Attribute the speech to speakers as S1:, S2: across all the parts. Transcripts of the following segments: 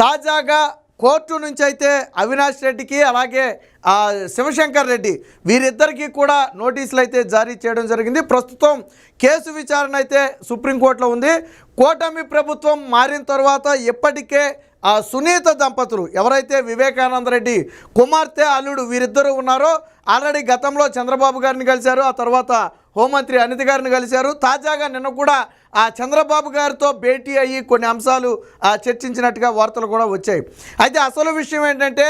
S1: తాజాగా కోర్టు నుంచి అయితే అవినాష్ రెడ్డికి అలాగే శివశంకర్ రెడ్డి వీరిద్దరికీ కూడా నోటీసులు అయితే జారీ చేయడం జరిగింది. ప్రస్తుతం కేసు విచారణ అయితే సుప్రీంకోర్టులో ఉంది. కూటమి ప్రభుత్వం మారిన తర్వాత ఇప్పటికే సునీత దంపతులు ఎవరైతే వివేకానంద రెడ్డి కుమార్తె అల్లుడు వీరిద్దరూ ఉన్నారో ఆల్రెడీ గతంలో చంద్రబాబు గారిని కలిశారు, ఆ తర్వాత హోంమంత్రి అనిత గారిని కలిశారు. తాజాగా నిన్న కూడా చంద్రబాబు గారితో భేటీ అయ్యి కొన్ని అంశాలు చర్చించినట్టుగా వార్తలు కూడా వచ్చాయి. అయితే అసలు విషయం ఏంటంటే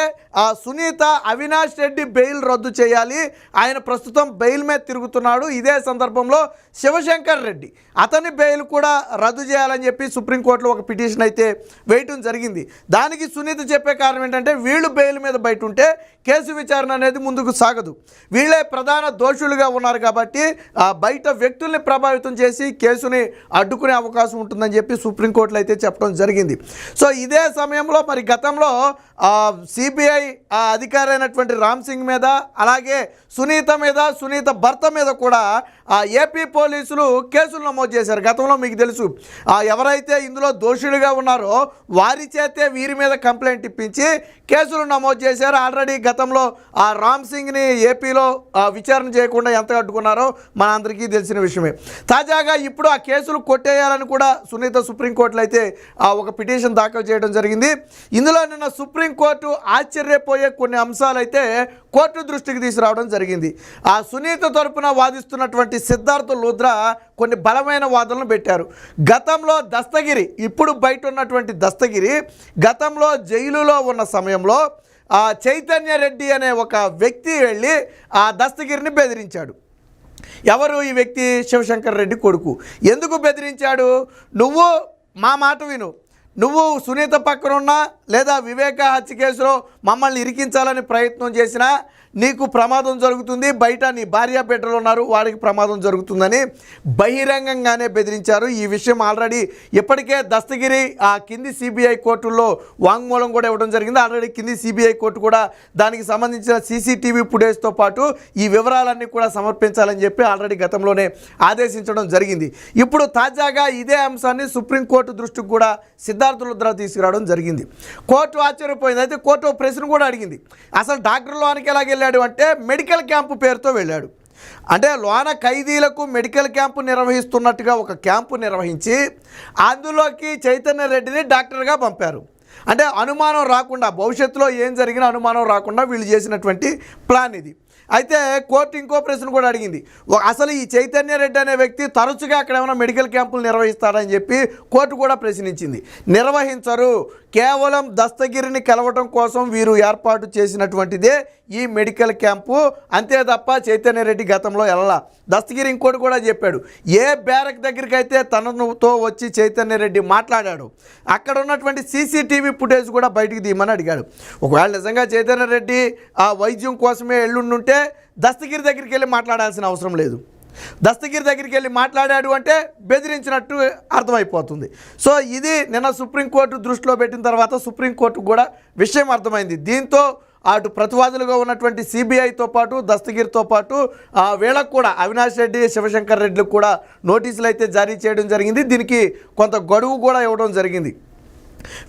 S1: సునీత అవినాష్ రెడ్డి బెయిల్ రద్దు చేయాలి, ఆయన ప్రస్తుతం బెయిల్ మీద తిరుగుతున్నాడు. ఇదే సందర్భంలో శివశంకర్ రెడ్డి అతని బెయిల్ కూడా రద్దు చేయాలని చెప్పి సుప్రీంకోర్టులో ఒక పిటిషన్ అయితే వేయటం జరిగింది. దానికి సునీత చెప్పే కారణం ఏంటంటే వీళ్ళు బెయిల్ మీద బయట ఉంటే కేసు విచారణ అనేది ముందుకు సాగదు, వీళ్ళే ప్రధాన దోషులుగా ఉన్నారు కాబట్టి బయట వ్యక్తుల్ని ప్రభావితం చేసి కేసుని అడ్డుకునే అవకాశం ఉంటుందని చెప్పి సుప్రీంకోర్టులో అయితే చెప్పడం జరిగింది. సో ఇదే సమయంలో మరి గతంలో సిబిఐ అధికారి అయినటువంటి రామ్ సింగ్ మీద అలాగే సునీత మీద, సునీత భర్త మీద కూడా ఏపీ పోలీసులు కేసులు నమోదు చేశారు. గతంలో మీకు తెలుసు ఎవరైతే ఇందులో దోషులుగా ఉన్నారో వారి చేతే వీరి మీద కంప్లైంట్ ఇప్పించి కేసులు నమోదు చేశారు. ఆల్రెడీ గతంలో రామ్ సింగ్ని ఏపీలో విచారణ చేయకుండా ఎంత అడ్డుకున్నారో మనందరికీ తెలిసిన విషయమే. తాజాగా ఇప్పుడు ఆ కేసులు కొట్టేయాలని కూడా సునీత సుప్రీంకోర్టులో అయితే ఒక పిటిషన్ దాఖలు చేయడం జరిగింది. ఇందులో నిన్న సుప్రీంకోర్టు ఆశ్చర్యపోయే కొన్ని అంశాలు అయితే కోర్టు దృష్టికి తీసుకురావడం జరిగింది. సునీత తరపున వాదిస్తున్నటువంటి సిద్ధార్థ లూథ్రా కొన్ని బలమైన వాదనలు పెట్టారు. గతంలో దస్తగిరి, ఇప్పుడు బయట ఉన్నటువంటి దస్తగిరి గతంలో జైలులో ఉన్న సమయంలో చైతన్య రెడ్డి అనే ఒక వ్యక్తి వెళ్ళి దస్తగిరిని బెదిరించాడు. ఎవరు ఈ వ్యక్తి? శివశంకర్ రెడ్డి కొడుకు. ఎందుకు బెదిరించాడు? నువ్వు మా మాట విను, నువ్వు సునీత పక్కన ఉన్నా లేదా వివేక హత్య కేసులో మమ్మల్ని ఇరికించాలని ప్రయత్నం చేసినా నీకు ప్రమాదం జరుగుతుంది, బయట నీ భార్య బిడ్డలు ఉన్నారు వాడికి ప్రమాదం జరుగుతుందని బహిరంగంగానే బెదిరించారు. ఈ విషయం ఆల్రెడీ ఇప్పటికే దస్తగిరి కింది సిబిఐ కోర్టుల్లో వాంగ్మూలం కూడా ఇవ్వడం జరిగింది. ఆల్రెడీ కింది సిబిఐ కోర్టు కూడా దానికి సంబంధించిన సీసీటీవీ ఫుటేజ్తో పాటు ఈ వివరాలన్నీ కూడా సమర్పించాలని చెప్పి ఆల్రెడీ గతంలోనే ఆదేశించడం జరిగింది. ఇప్పుడు తాజాగా ఇదే అంశాన్ని సుప్రీంకోర్టు దృష్టికి కూడా సిద్ధార్థ లూథ్రా తీసుకురావడం జరిగింది. కోర్టు ఆశ్చర్యపోయింది. అయితే కోర్టు ప్రశ్న కూడా అడిగింది, అసలు డాక్టర్ లోనికి ఎలాగ వెళ్ళాడు అంటే మెడికల్ క్యాంపు పేరుతో వెళ్ళాడు. అంటే లోన ఖైదీలకు మెడికల్ క్యాంపు నిర్వహిస్తున్నట్టుగా ఒక క్యాంపు నిర్వహించి అందులోకి చైతన్య రెడ్డిని డాక్టర్గా పంపారు. అంటే అనుమానం రాకుండా, భవిష్యత్తులో ఏం జరిగినా అనుమానం రాకుండా వీళ్ళు చేసినటువంటి ప్లాన్ ఇది. అయితే కోర్టు ఇంకో ప్రశ్న కూడా అడిగింది, అసలు ఈ చైతన్య రెడ్డి అనే వ్యక్తి తరచుగా అక్కడ ఏమైనా మెడికల్ క్యాంపులు నిర్వహిస్తాడని చెప్పి కోర్టు కూడా ప్రశ్నించింది. నిర్వహించరు, కేవలం దస్తగిరిని కలవటం కోసం వీరు ఏర్పాటు చేసినటువంటిదే ఈ మెడికల్ క్యాంపు, అంతే తప్ప చైతన్య రెడ్డి గతంలో వెళ్ళలా. దస్తగిరి ఇంకోటి కూడా చెప్పాడు, ఏ బ్యారక్ దగ్గరికి అయితే తనతో వచ్చి చైతన్య రెడ్డి మాట్లాడాడు అక్కడ ఉన్నటువంటి సీసీటీవీ ఫుటేజ్ కూడా బయటికి తీయమని అడిగాడు. ఒకవేళ నిజంగా చైతన్య రెడ్డి వైద్యం కోసమే ఎల్లుండుంటే దస్తగిరి దగ్గరికి వెళ్ళి మాట్లాడాల్సిన అవసరం లేదు. దస్తగిరి దగ్గరికి వెళ్ళి మాట్లాడాడు అంటే బెదిరించినట్టు అర్థమైపోతుంది. సో ఇది నిన్న సుప్రీంకోర్టు దృష్టిలో పెట్టిన తర్వాత సుప్రీంకోర్టుకు కూడా విషయం అర్థమైంది. దీంతో అటు ప్రతివాదులుగా ఉన్నటువంటి సిబిఐతో పాటు దస్తగిరితో పాటు వీళ్ళకు కూడా అవినాష్ రెడ్డి, శివశంకర్ రెడ్డిలకు కూడా నోటీసులు అయితే జారీ చేయడం జరిగింది. దీనికి కొంత గడువు కూడా ఇవ్వడం జరిగింది.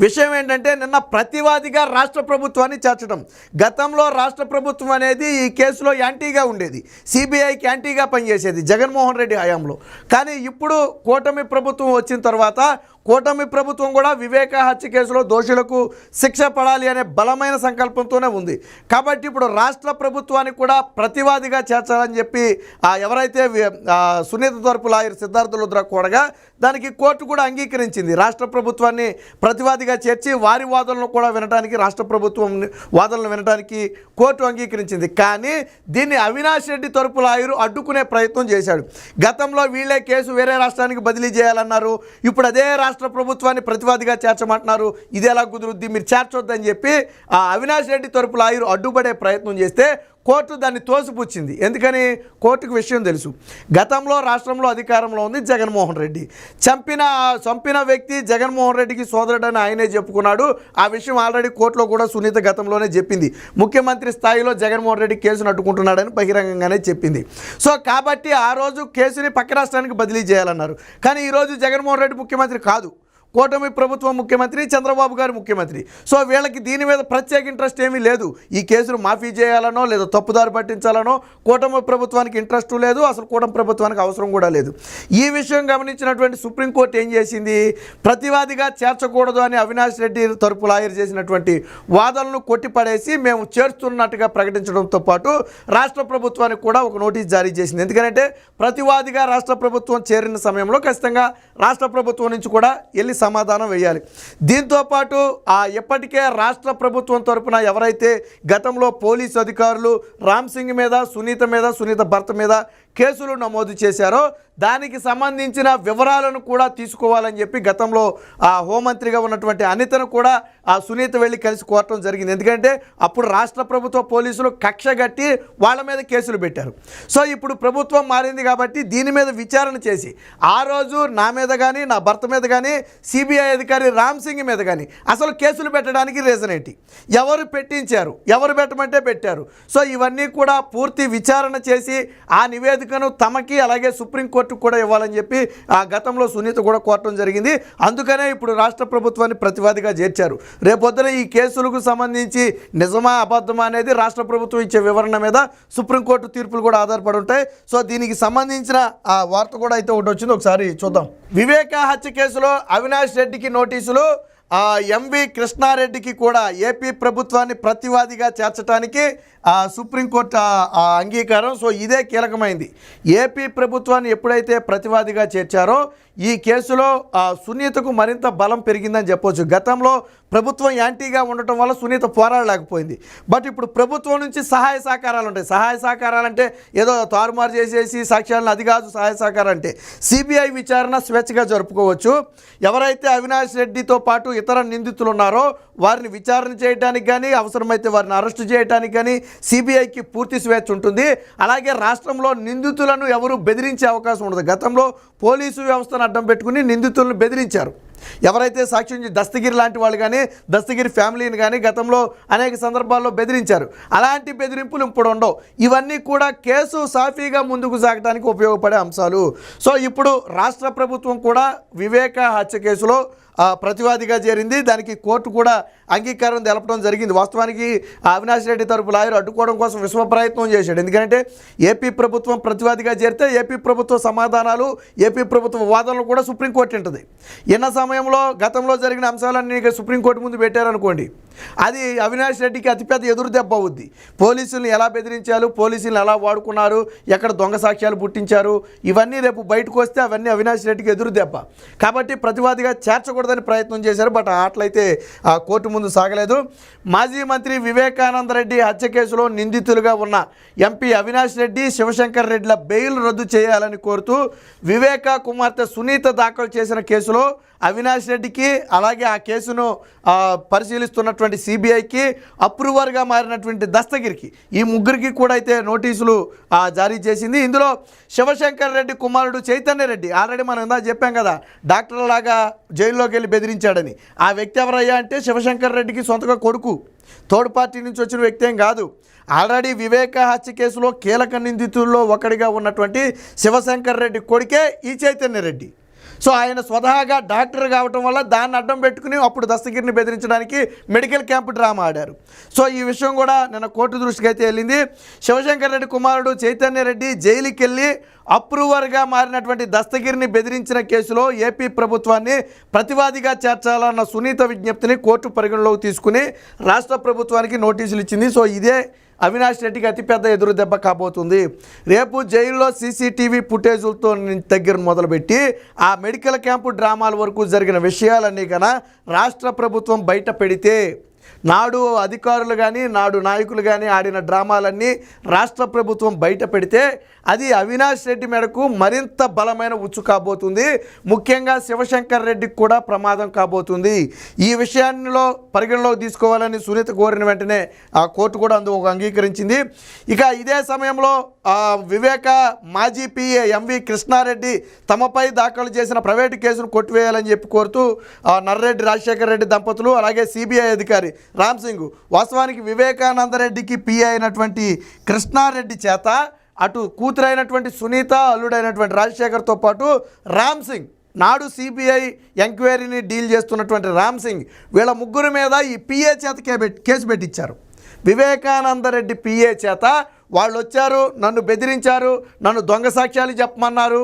S1: విషయం ఏంటంటే నిన్న ప్రతివాదిగా రాష్ట్ర ప్రభుత్వాన్ని చేర్చడం. గతంలో రాష్ట్ర ప్రభుత్వం అనేది ఈ కేసులో యాంటీగా ఉండేది, సిబిఐకి యాంటీగా పనిచేసేది జగన్మోహన్ రెడ్డి హయాంలో. కానీ ఇప్పుడు కూటమి ప్రభుత్వం వచ్చిన తర్వాత కూటమి ప్రభుత్వం కూడా వివేక హత్య కేసులో దోషులకు శిక్ష పడాలి అనే బలమైన సంకల్పంతోనే ఉంది. కాబట్టి ఇప్పుడు రాష్ట్ర ప్రభుత్వానికి కూడా ప్రతివాదిగా చేర్చాలని చెప్పి ఎవరైతే సునీత తరపు లాయర్ సిద్ధార్థ లూథ్రా కోరగా దానికి కోర్టు కూడా అంగీకరించింది. రాష్ట్ర ప్రభుత్వాన్ని ప్రతివాదిగా చేర్చి వారి వాదనలు కూడా వినడానికి, రాష్ట్ర ప్రభుత్వం వాదనలు వినడానికి కోర్టు అంగీకరించింది. కానీ దీన్ని అవినాష్ రెడ్డి తరపు లాయరు అడ్డుకునే ప్రయత్నం చేశాడు. గతంలో వీళ్ళే కేసు వేరే రాష్ట్రానికి బదిలీ చేయాలన్నారు, ఇప్పుడు అదే రాష్ట్ర ప్రభుత్వాన్ని ప్రతివాదిగా చేర్చమంటున్నారు. ఇది ఎలా కుదురుద్ది, మీరు చేర్చొద్దని చెప్పి అవినాష్ రెడ్డి తరపు లాయరు అడ్డుపడే ప్రయత్నం చేస్తే కోర్టు దాన్ని తోసిపుచ్చింది. ఎందుకని? కోర్టుకు విషయం తెలుసు, గతంలో రాష్ట్రంలో అధికారంలో ఉంది జగన్మోహన్ రెడ్డి. చంపిన వ్యక్తి జగన్మోహన్ రెడ్డికి సోదరుడని ఆయనే చెప్పుకున్నాడు. ఆ విషయం ఆల్రెడీ కోర్టులో కూడా సునీత గతంలోనే చెప్పింది. ముఖ్యమంత్రి స్థాయిలో జగన్మోహన్ రెడ్డి కేసును అడ్డుకుంటున్నాడని బహిరంగంగానే చెప్పింది. సో కాబట్టి ఆ రోజు కేసుని పక్క రాష్ట్రానికి బదిలీ చేయాలన్నారు. కానీ ఈరోజు జగన్మోహన్ రెడ్డి ముఖ్యమంత్రి కాదు, కూటమి ప్రభుత్వం ముఖ్యమంత్రి, చంద్రబాబు గారు ముఖ్యమంత్రి. సో వీళ్ళకి దీని మీద ప్రత్యేక ఇంట్రెస్ట్ ఏమీ లేదు. ఈ కేసును మాఫీ చేయాలనో లేదా తప్పుదారి పట్టించాలనో కూటమి ప్రభుత్వానికి ఇంట్రెస్ట్ లేదు, అసలు కూటమి ప్రభుత్వానికి అవసరం కూడా లేదు. ఈ విషయం గమనించినటువంటి సుప్రీంకోర్టు ఏం చేసింది, ప్రతివాదిగా చేర్చకూడదు అని అవినాష్ రెడ్డి తరపు లాయర్ చేసినటువంటి వాదనలను కొట్టిపడేసి మేము చేరుస్తున్నట్టుగా ప్రకటించడంతో పాటు రాష్ట్ర ప్రభుత్వానికి కూడా ఒక నోటీస్ జారీ చేసింది. ఎందుకంటే ప్రతివాదిగా రాష్ట్ర ప్రభుత్వం చేరిన సమయంలో ఖచ్చితంగా రాష్ట్ర ప్రభుత్వం నుంచి కూడా వెళ్ళి సమాధానం వేయాలి. దీంతోపాటు ఎప్పటికే రాష్ట్ర ప్రభుత్వం తరపున ఎవరైతే గతంలో పోలీసు అధికారులు రామ్ సింగ్ మీద, సునీత భర్త మీద కేసులు నమోదు చేశారో దానికి సంబంధించిన వివరాలను కూడా తీసుకోవాలని చెప్పి గతంలో హోంమంత్రిగా ఉన్నటువంటి అనితను కూడా సునీత వెళ్ళి కలిసి కోరటం జరిగింది. ఎందుకంటే అప్పుడు రాష్ట్ర ప్రభుత్వ పోలీసులు కక్షగట్టి వాళ్ళ మీద కేసులు పెట్టారు. సో ఇప్పుడు ప్రభుత్వం మారింది కాబట్టి దీని మీద విచారణ చేసి ఆ రోజు నా మీద కానీ నా భర్త మీద కానీ సిబిఐ అధికారి రామ్ సింగ్ మీద కానీ అసలు కేసులు పెట్టడానికి రీజన్ ఏంటి, ఎవరు పెట్టించారు, ఎవరు పెట్టమంటే పెట్టారు. సో ఇవన్నీ కూడా పూర్తి విచారణ చేసి ఆ నివేదికను తమకి అలాగే సుప్రీంకోర్టు కూడా ఇవ్వాలని చెప్పి గతంలో సునీత కూడా కోరటం జరిగింది. అందుకనే ఇప్పుడు రాష్ట్ర ప్రభుత్వాన్ని ప్రతివాదిగా చేర్చారు. రేపొద్దున ఈ కేసులకు సంబంధించి నిజమా అబద్ధమా అనేది రాష్ట్ర ప్రభుత్వం ఇచ్చే వివరణ మీద సుప్రీంకోర్టు తీర్పులు కూడా ఆధారపడి ఉంటాయి. సో దీనికి సంబంధించిన వార్త కూడా అయితే ఒకటి వచ్చింది, ఒకసారి చూద్దాం. వివేక హత్య కేసులో అవినాష్ రెడ్డికి నోటీసులు, ఎంవి కృష్ణారెడ్డికి కూడా ఏపీ ప్రభుత్వాన్ని ప్రతివాదిగా చేర్చడానికి సుప్రీంకోర్టు అంగీకారం. సో ఇదే కీలకమైంది. ఏపీ ప్రభుత్వాన్ని ఎప్పుడైతే ప్రతివాదిగా చేర్చారో ఈ కేసులో సునీతకు మరింత బలం పెరిగిందని చెప్పొచ్చు. గతంలో ప్రభుత్వం యాంటీగా ఉండటం వల్ల సునీత పోరాడలేకపోయింది. బట్ ఇప్పుడు ప్రభుత్వం నుంచి సహాయ సహకారాలు ఉంటాయి. సహాయ సహకారాలు అంటే ఏదో తారుమారు చేసేసి సాక్ష్యాలను, అది కాదు సహాయ సహకారం అంటే. సిబిఐ విచారణ స్వేచ్ఛగా జరుపుకోవచ్చు. ఎవరైతే అవినాష్ రెడ్డితో పాటు ఇతర నిందితులు ఉన్నారో వారిని విచారణ చేయడానికి కానీ అవసరమైతే వారిని అరెస్టు చేయడానికి కానీ సిబిఐకి పూర్తి స్వేచ్ఛ ఉంటుంది. అలాగే రాష్ట్రంలో నిందితులను ఎవరు బెదిరించే అవకాశం ఉండదు. గతంలో పోలీసు వ్యవస్థను అడ్డం పెట్టుకుని నిందితులను బెదిరించారు. ఎవరైతే సాక్ష్యం దస్తగిరి లాంటి వాళ్ళు కానీ దస్తగిరి ఫ్యామిలీని కానీ గతంలో అనేక సందర్భాల్లో బెదిరించారు. అలాంటి బెదిరింపులు ఇప్పుడు ఉండవు. ఇవన్నీ కూడా కేసు సాఫీగా ముందుకు సాగడానికి ఉపయోగపడే అంశాలు. సో ఇప్పుడు రాష్ట్ర ప్రభుత్వం కూడా వివేక హత్య కేసులో ప్రతివాదిగా చేరింది. దానికి కోర్టు కూడా అంగీకారం తెలపడం జరిగింది. వాస్తవానికి అవినాష్ రెడ్డి తరపు లాయర్ అడ్డుకోవడం కోసం విశ్వ ప్రయత్నం చేశాడు. ఎందుకంటే ఏపీ ప్రభుత్వం ప్రతివాదిగా చేరితే ఏపీ ప్రభుత్వ సమాధానాలు, ఏపీ ప్రభుత్వ వాదనలు కూడా సుప్రీంకోర్టు ఉంటుంది. ఎన్న సమయంలో గతంలో జరిగిన అంశాలన్నీ సుప్రీంకోర్టు ముందు పెట్టారనుకోండి, అది అవినాష్ రెడ్డికి అతిపెద్ద ఎదురు దెబ్బ అవుద్ది. పోలీసులను ఎలా బెదిరించారు, పోలీసులను ఎలా వాడుకున్నారు, ఎక్కడ దొంగ సాక్ష్యాలు పుట్టించారు, ఇవన్నీ రేపు బయటకు వస్తే అవన్నీ అవినాష్ రెడ్డికి ఎదురు దెబ్బ. కాబట్టి ప్రతివాదిగా చేర్చకూడదని ప్రయత్నం చేశారు. బట్ అట్లయితే కోర్టు ముందు సాగలేదు. మాజీ మంత్రి వివేకానంద రెడ్డి హత్య కేసులో నిందితులుగా ఉన్న ఎంపీ అవినాష్ రెడ్డి, శివశంకర్ రెడ్డిల బెయిల్ రద్దు చేయాలని కోరుతూ వివేక కుమార్తె సునీత దాఖలు చేసిన కేసులో అవినాష్ రెడ్డికి అలాగే ఆ కేసును పరిశీలిస్తున్నటువంటి సిబిఐకి అప్రూవర్గా మారినటువంటి దస్తగిరికి, ఈ ముగ్గురికి కూడా అయితే నోటీసులు జారీ చేసింది. ఇందులో శివశంకర్ రెడ్డి కుమారుడు చైతన్య రెడ్డి, ఆల్రెడీ మనం ఇందా చెప్పాం కదా డాక్టర్ లాగా జైల్లోకి వెళ్ళి బెదిరించాడని. ఆ వ్యక్తి ఎవరయ్యా అంటే శివశంకర్ రెడ్డికి సొంతగా కొడుకు, థర్డ్ పార్టీ నుంచి వచ్చిన వ్యక్తి ఏం కాదు. ఆల్రెడీ వివేక హత్య కేసులో కీలక నిందితుల్లో ఒకటిగా ఉన్నటువంటి శివశంకర్ రెడ్డి కొడుకే ఈ చైతన్య రెడ్డి. సో ఆయన స్వతహాగా డాక్టర్ కావటం వల్ల దాన్ని అడ్డం పెట్టుకుని అప్పుడు దస్తగిరిని బెదిరించడానికి మెడికల్ క్యాంప్ డ్రామా ఆడారు. సో ఈ విషయం కూడా నిన్న కోర్టు దృష్టికి అయితే వెళ్ళింది. శివశంకర్ రెడ్డి కుమారుడు చైతన్య రెడ్డి జైలుకి వెళ్ళి అప్రూవర్గా మారినటువంటి దస్తగిరిని బెదిరించిన కేసులో ఏపీ ప్రభుత్వాన్ని ప్రతివాదిగా చేర్చాలన్న సునీత విజ్ఞప్తిని కోర్టు పరిగణలోకి తీసుకుని రాష్ట్ర ప్రభుత్వానికి నోటీసులు ఇచ్చింది. సో ఇదే అవినాష్ రెడ్డికి అతిపెద్ద ఎదురు దెబ్బ కాబోతుంది. రేపు జైల్లో సీసీటీవీ ఫుటేజులతో దగ్గర మొదలుపెట్టి ఆ మెడికల్ క్యాంపు డ్రామాల వరకు జరిగిన విషయాలన్నీ కన్నా రాష్ట్ర ప్రభుత్వం బయట పెడితే, నాడు అధికారులు కానీ నాడు నాయకులు కానీ ఆడిన డ్రామాలన్నీ రాష్ట్ర ప్రభుత్వం బయట పెడితే అది అవినాష్ రెడ్డి మేడకు మరింత బలమైన ఉచ్చు కాబోతుంది. ముఖ్యంగా శివశంకర్ రెడ్డికి కూడా ప్రమాదం కాబోతుంది. ఈ విషయాల్లో పరిగణలోకి తీసుకోవాలని సునీత కోరిన వెంటనే ఆ కోర్టు కూడా అందుకు అంగీకరించింది. ఇక ఇదే సమయంలో వివేక మాజీ పిఏ ఎంవి కృష్ణారెడ్డి తమపై దాఖలు చేసిన ప్రైవేటు కేసును కొట్టివేయాలని చెప్పి కోరుతూ నర్రెడ్డి రాజశేఖర్ రెడ్డి దంపతులు అలాగే సిబిఐ అధికారి రామ్ సింగ్ వాస్తవానికి వివేకానంద రెడ్డికి పిఏ అయినటువంటి కృష్ణారెడ్డి చేత అటు కూతురైనటువంటి సునీత, అల్లుడైనటువంటి రాజశేఖర్తో పాటు రామ్ సింగ్ నాడు సిబిఐ ఎంక్వైరీని డీల్ చేస్తున్నటువంటి రామ్ సింగ్ వీళ్ళ ముగ్గురు మీద ఈ పిఏ చేత కేసు పెట్టించారు. వివేకానందరెడ్డి పిఏ చేత వాళ్ళు వచ్చారు, నన్ను బెదిరించారు, నన్ను దొంగ సాక్ష్యాలు చెప్పమన్నారు,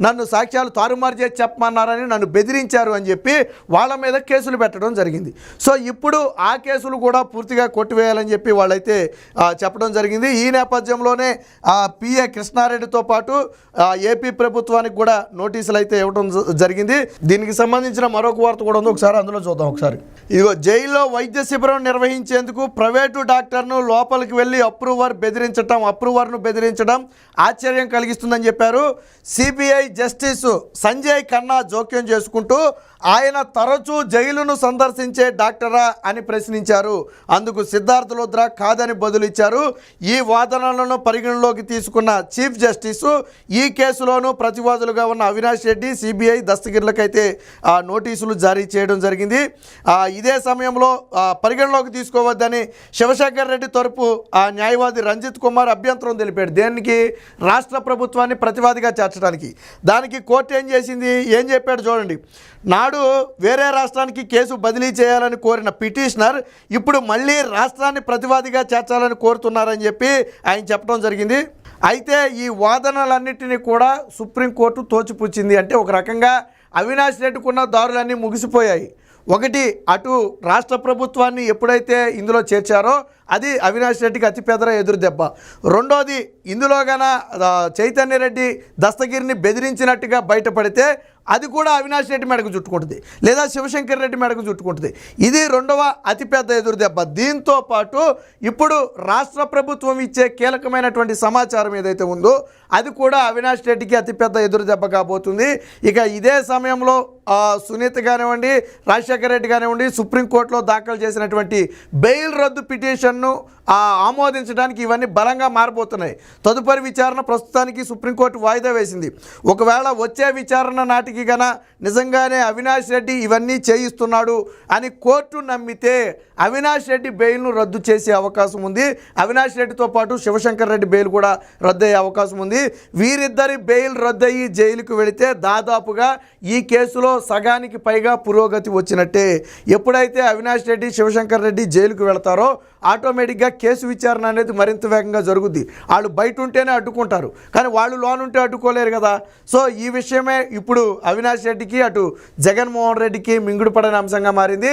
S1: నన్ను సాక్ష్యాలు తారుమారు చేసి చెప్పమన్నారని నన్ను బెదిరించారు అని చెప్పి వాళ్ళ మీద కేసులు పెట్టడం జరిగింది. సో ఇప్పుడు ఆ కేసులు కూడా పూర్తిగా కొట్టివేయాలని చెప్పి వాళ్ళైతే చెప్పడం జరిగింది. ఈ నేపథ్యంలోనే పిఏ కృష్ణారెడ్డితో పాటు ఏపీ ప్రభుత్వానికి కూడా నోటీసులు అయితే ఇవ్వడం జరిగింది. దీనికి సంబంధించిన మరొక వార్త కూడా ఉంది, ఒకసారి అందులో చూద్దాం. ఒకసారి ఇదిగో, జైల్లో వైద్య శిబిరం నిర్వహించేందుకు ప్రైవేటు డాక్టర్ను లోపలికి వెళ్ళి అప్రూవర్ను బెదిరించడం ఆశ్చర్యం కలిగిస్తుందని చెప్పారు. సిబిఐ జస్టిస్ సంజయ్ ఖన్నా జోక్యం చేసుకుంటూ ఆయన తరచూ జైలును సందర్శించే డాక్టరా అని ప్రశ్నించారు. అందుకు సిద్ధార్థ లుద్రా కాదని బదులిచ్చారు. ఈ వాదనలను పరిగణలోకి తీసుకున్న చీఫ్ జస్టిస్ ఈ కేసులోనూ ప్రతివాదులుగా ఉన్న అవినాష్ రెడ్డి, సిబిఐ దస్తగిర్లకైతే నోటీసులు జారీ చేయడం జరిగింది. ఇదే సమయంలో పరిగణలోకి తీసుకోవద్దని శివశంకర్ రెడ్డి తరపు న్యాయవాది రంజిత్ కుమార్ అభ్యంతరం తెలిపాడు. దేనికి? రాష్ట్ర ప్రభుత్వాన్ని ప్రతివాదిగా చేర్చడానికి. దానికి కోర్టు ఏం చెప్పాడు చూడండి. నాడు వేరే రాష్ట్రానికి కేసు బదిలీ చేయాలని కోరిన పిటిషనర్ ఇప్పుడు మళ్ళీ రాష్ట్రాన్ని ప్రతివాదిగా చేర్చాలని కోరుతున్నారని చెప్పి ఆయన చెప్పడం జరిగింది. అయితే ఈ వాదనలన్నింటినీ కూడా సుప్రీంకోర్టు తోచిపుచ్చింది. అంటే ఒక రకంగా అవినాష్ రెడ్డికున్న దారులన్నీ ముగిసిపోయాయి. ఒకటి, అటు రాష్ట్ర ప్రభుత్వాన్ని ఎప్పుడైతే ఇందులో చేర్చారో అది అవినాష్ రెడ్డికి అతిపెద్ద ఎదురు దెబ్బ. రెండోది, ఇందులో గన చైతన్య రెడ్డి దస్తగిరిని బెదిరించినట్టుగా బయటపడితే అది కూడా అవినాష్ రెడ్డి మెడకు చుట్టుకుంటుంది, లేదా శివశంకర్ రెడ్డి మెడకు చుట్టుకుంటుంది. ఇది రెండవ అతిపెద్ద ఎదురు దెబ్బ. దీంతో పాటు ఇప్పుడు రాష్ట్ర ప్రభుత్వం ఇచ్చే కీలకమైనటువంటి సమాచారం ఏదైతే ఉందో అది కూడా అవినాష్ రెడ్డికి అతిపెద్ద ఎదురు దెబ్బ కాబోతుంది. ఇక ఇదే సమయంలో సునీత కానివ్వండి, రాజశేఖర రెడ్డి కానివ్వండి, సుప్రీంకోర్టులో దాఖలు చేసినటువంటి బెయిల్ రద్దు పిటిషన్ను ఆమోదించడానికి ఇవన్నీ బలంగా మారిపోతున్నాయి. తదుపరి విచారణ ప్రస్తుతానికి సుప్రీంకోర్టు వాయిదా వేసింది. ఒకవేళ వచ్చే విచారణ నాటికి గన నిజంగానే అవినాష్ రెడ్డి ఇవన్నీ చేయిస్తున్నాడు అని కోర్టు నమ్మితే అవినాష్ రెడ్డి బెయిల్ను రద్దు చేసే అవకాశం ఉంది. అవినాష్ రెడ్డితో పాటు శివశంకర్ రెడ్డి బెయిల్ కూడా రద్దయ్యే అవకాశం ఉంది. వీరిద్దరి బెయిల్ రద్దయ్యి జైలుకు వెళితే దాదాపుగా ఈ కేసులో సగానికి పైగా పురోగతి వచ్చినట్టే. ఎప్పుడైతే అవినాష్ రెడ్డి, శివశంకర్ రెడ్డి జైలుకు వెళతారో ఆటోమేటిక్గా కేసు విచారణ అనేది మరింత వేగంగా జరుగుద్ది. వాళ్ళు బయట ఉంటేనే అడ్డుకుంటారు, కానీ వాళ్ళు లోనుంటే అడ్డుకోలేరు కదా. సో ఈ విషయమే ఇప్పుడు అవినాష్ రెడ్డికి, అటు జగన్మోహన్ రెడ్డికి మింగుడు పడని అంశంగా మారింది.